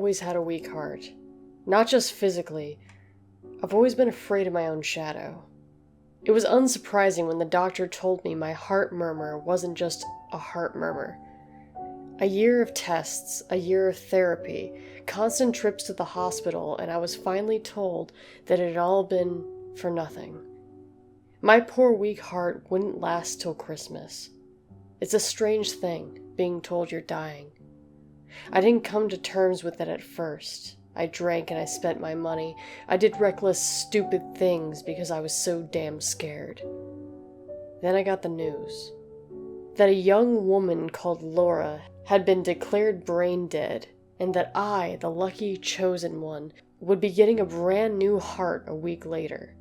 always had a weak heart. Not just physically. I've always been afraid of my own shadow. It was unsurprising when the doctor told me my heart murmur wasn't just a heart murmur. A year of tests, a year of therapy, constant trips to the hospital, and I was finally told that it had all been for nothing. My poor weak heart wouldn't last till Christmas. It's a strange thing, being told you're dying. I didn't come to terms with it at first. I drank and I spent my money. I did reckless, stupid things because I was so damn scared. Then I got the news that a young woman called Laura had been declared brain dead, and that I, the lucky chosen one, would be getting a brand new heart a week later.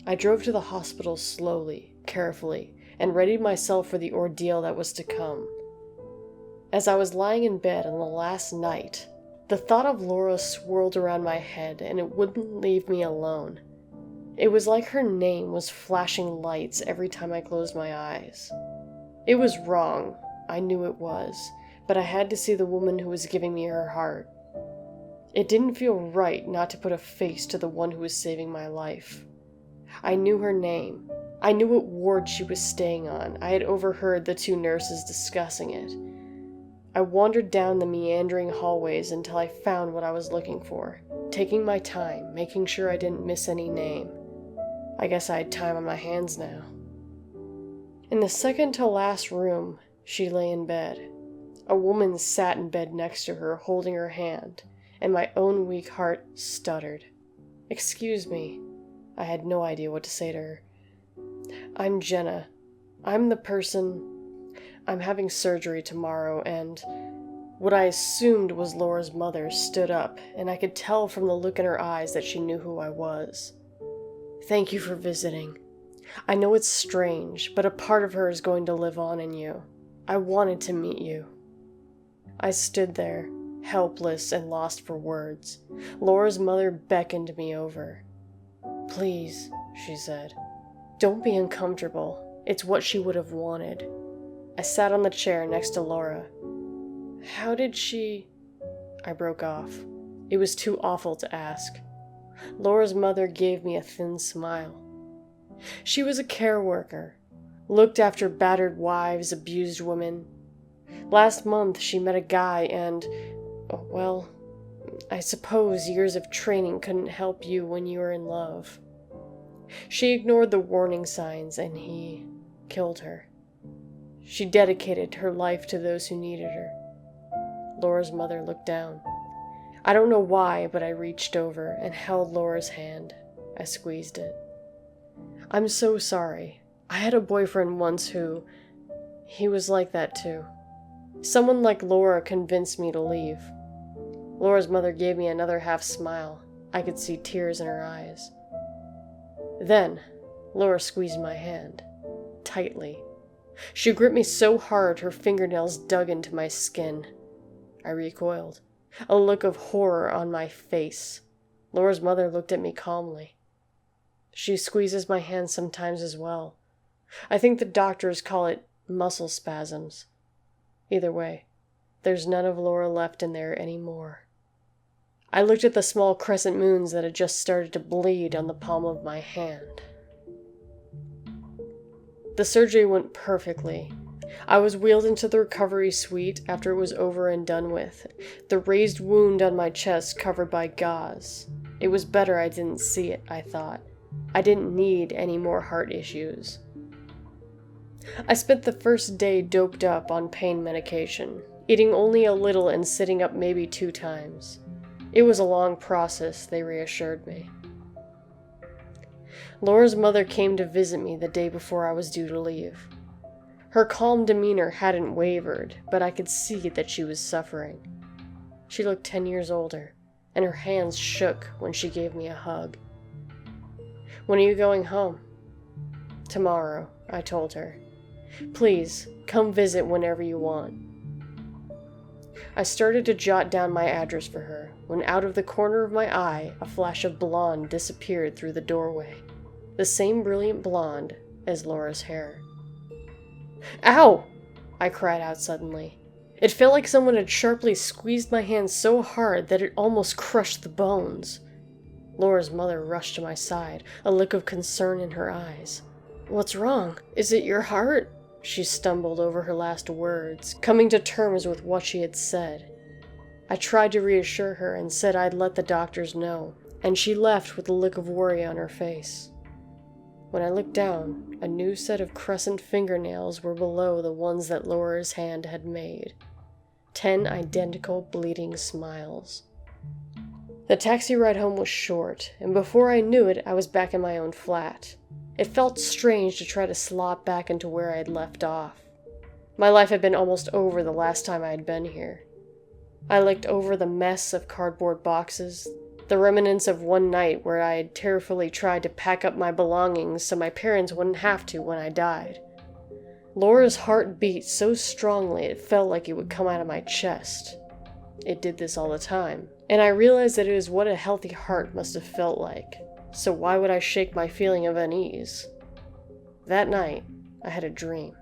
I drove to the hospital slowly, carefully, and readied myself for the ordeal that was to come. As I was lying in bed on the last night, the thought of Laura swirled around my head, and it wouldn't leave me alone. It was like her name was flashing lights every time I closed my eyes. It was wrong, I knew it was, but I had to see the woman who was giving me her heart. It didn't feel right not to put a face to the one who was saving my life. I knew her name. I knew what ward she was staying on. I had overheard the two nurses discussing it. I wandered down the meandering hallways until I found what I was looking for, taking my time, making sure I didn't miss any name. I guess I had time on my hands now. In the second-to-last room, she lay in bed. A woman sat in bed next to her, holding her hand, and my own weak heart stuttered. "Excuse me." I had no idea what to say to her. "I'm Jenna. I'm the person... I'm having surgery tomorrow, and..." What I assumed was Laura's mother stood up, and I could tell from the look in her eyes that she knew who I was. "Thank you for visiting. I know it's strange, but a part of her is going to live on in you. I wanted to meet you." I stood there, helpless and lost for words. Laura's mother beckoned me over. "Please," she said. "Don't be uncomfortable. It's what she would have wanted." I sat on the chair next to Laura. "How did she..." I broke off. It was too awful to ask. Laura's mother gave me a thin smile. "She was a care worker. Looked after battered wives, abused women. Last month she met a guy and, well, I suppose years of training couldn't help you when you were in love. She ignored the warning signs and he killed her. She dedicated her life to those who needed her." Laura's mother looked down. I don't know why, but I reached over and held Laura's hand. I squeezed it. "I'm so sorry. I had a boyfriend once he was like that too. Someone like Laura convinced me to leave." Laura's mother gave me another half smile. I could see tears in her eyes. Then, Laura squeezed my hand. Tightly. She gripped me so hard her fingernails dug into my skin. I recoiled. A look of horror on my face. Laura's mother looked at me calmly. She squeezes my hand sometimes as well. I think the doctors call it muscle spasms. Either way, there's none of Laura left in there anymore. I looked at the small crescent moons that had just started to bleed on the palm of my hand. The surgery went perfectly. I was wheeled into the recovery suite after it was over and done with, the raised wound on my chest covered by gauze. It was better I didn't see it, I thought. I didn't need any more heart issues. I spent the first day doped up on pain medication, eating only a little and sitting up maybe 2 times. It was a long process, they reassured me. Laura's mother came to visit me the day before I was due to leave. Her calm demeanor hadn't wavered, but I could see that she was suffering. She looked 10 years older, and her hands shook when she gave me a hug. "When are you going home?" "Tomorrow," I told her. "Please, come visit whenever you want." I started to jot down my address for her, when out of the corner of my eye, a flash of blonde disappeared through the doorway. The same brilliant blonde as Laura's hair. "Ow!" I cried out suddenly. It felt like someone had sharply squeezed my hand so hard that it almost crushed the bones. Laura's mother rushed to my side, a look of concern in her eyes. "What's wrong? Is it your heart?" She stumbled over her last words, coming to terms with what she had said. I tried to reassure her and said I'd let the doctors know, and she left with a look of worry on her face. When I looked down, a new set of crescent fingernails were below the ones that Laura's hand had made. 10 identical bleeding smiles. The taxi ride home was short, and before I knew it, I was back in my own flat. It felt strange to try to slop back into where I had left off. My life had been almost over the last time I had been here. I looked over the mess of cardboard boxes, the remnants of one night where I had tearfully tried to pack up my belongings so my parents wouldn't have to when I died. Laura's heart beat so strongly it felt like it would come out of my chest. It did this all the time, and I realized that it was what a healthy heart must have felt like, so why would I shake my feeling of unease? That night, I had a dream.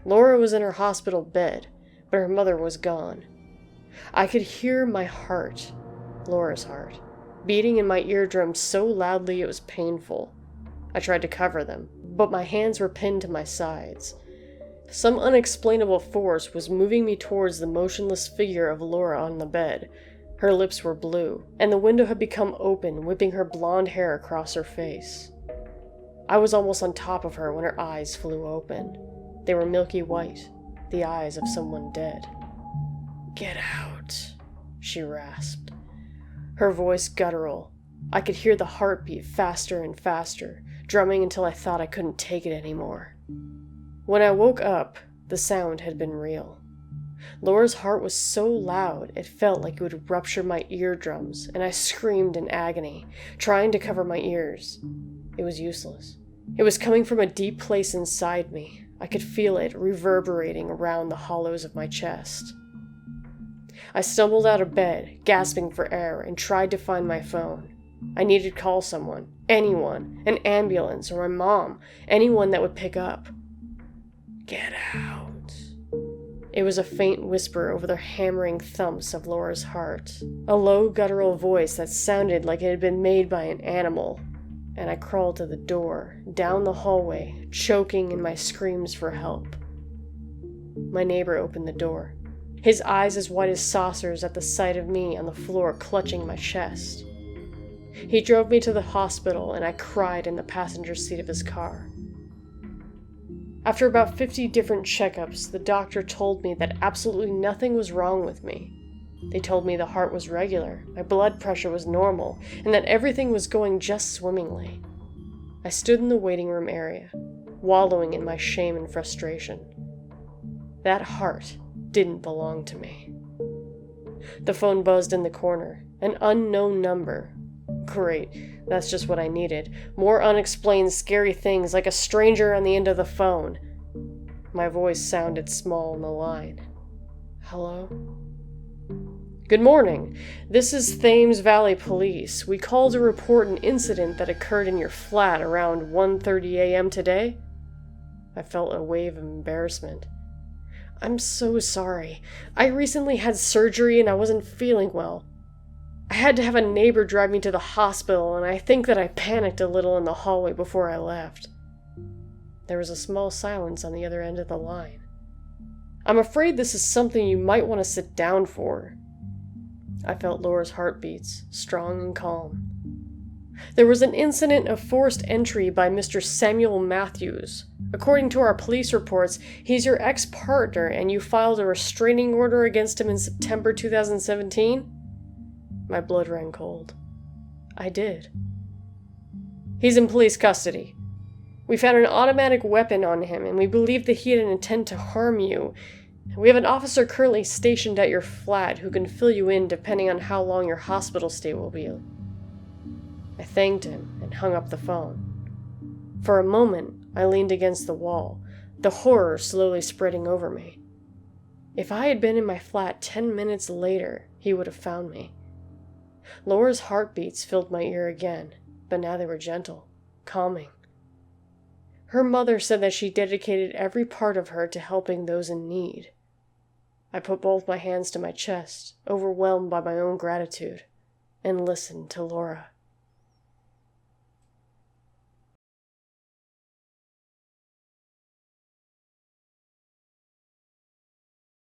Laura was in her hospital bed, but her mother was gone. I could hear my heart, Laura's heart, beating in my eardrums so loudly it was painful. I tried to cover them, but my hands were pinned to my sides. Some unexplainable force was moving me towards the motionless figure of Laura on the bed. Her lips were blue, and the window had become open, whipping her blonde hair across her face. I was almost on top of her when her eyes flew open. They were milky white, the eyes of someone dead. "Get out," she rasped. Her voice guttural. I could hear the heartbeat faster and faster, drumming until I thought I couldn't take it anymore. When I woke up, the sound had been real. Laura's heart was so loud it felt like it would rupture my eardrums, and I screamed in agony, trying to cover my ears. It was useless. It was coming from a deep place inside me. I could feel it reverberating around the hollows of my chest. I stumbled out of bed, gasping for air, and tried to find my phone. I needed to call someone, anyone, an ambulance or my mom, anyone that would pick up. "Get out." It was a faint whisper over the hammering thumps of Laura's heart, a low guttural voice that sounded like it had been made by an animal, and I crawled to the door, down the hallway, choking in my screams for help. My neighbor opened the door, his eyes as white as saucers at the sight of me on the floor clutching my chest. He drove me to the hospital, and I cried in the passenger seat of his car. After about 50 different checkups, the doctor told me that absolutely nothing was wrong with me. They told me the heart was regular, my blood pressure was normal, and that everything was going just swimmingly. I stood in the waiting room area, wallowing in my shame and frustration. That heart didn't belong to me. The phone buzzed in the corner, an unknown number. Great, that's just what I needed. More unexplained scary things, like a stranger on the end of the phone. My voice sounded small on the line. "Hello?" "Good morning. This is Thames Valley Police. We called to report an incident that occurred in your flat around 1:30 a.m. today." I felt a wave of embarrassment. "I'm so sorry. I recently had surgery and I wasn't feeling well. I had to have a neighbor drive me to the hospital, and I think that I panicked a little in the hallway before I left." There was a small silence on the other end of the line. "I'm afraid this is something you might want to sit down for." I felt Laura's heartbeats, strong and calm. "There was an incident of forced entry by Mr. Samuel Matthews. According to our police reports, he's your ex-partner, and you filed a restraining order against him in September 2017? My blood ran cold. I did. "He's in police custody. We found an automatic weapon on him, and we believe that he had an intent to harm you. We have an officer currently stationed at your flat who can fill you in depending on how long your hospital stay will be." I thanked him and hung up the phone. For a moment, I leaned against the wall, the horror slowly spreading over me. If I had been in my flat 10 minutes later, he would have found me. Laura's heartbeats filled my ear again, but now they were gentle, calming. Her mother said that she dedicated every part of her to helping those in need. I put both my hands to my chest, overwhelmed by my own gratitude, and listened to Laura.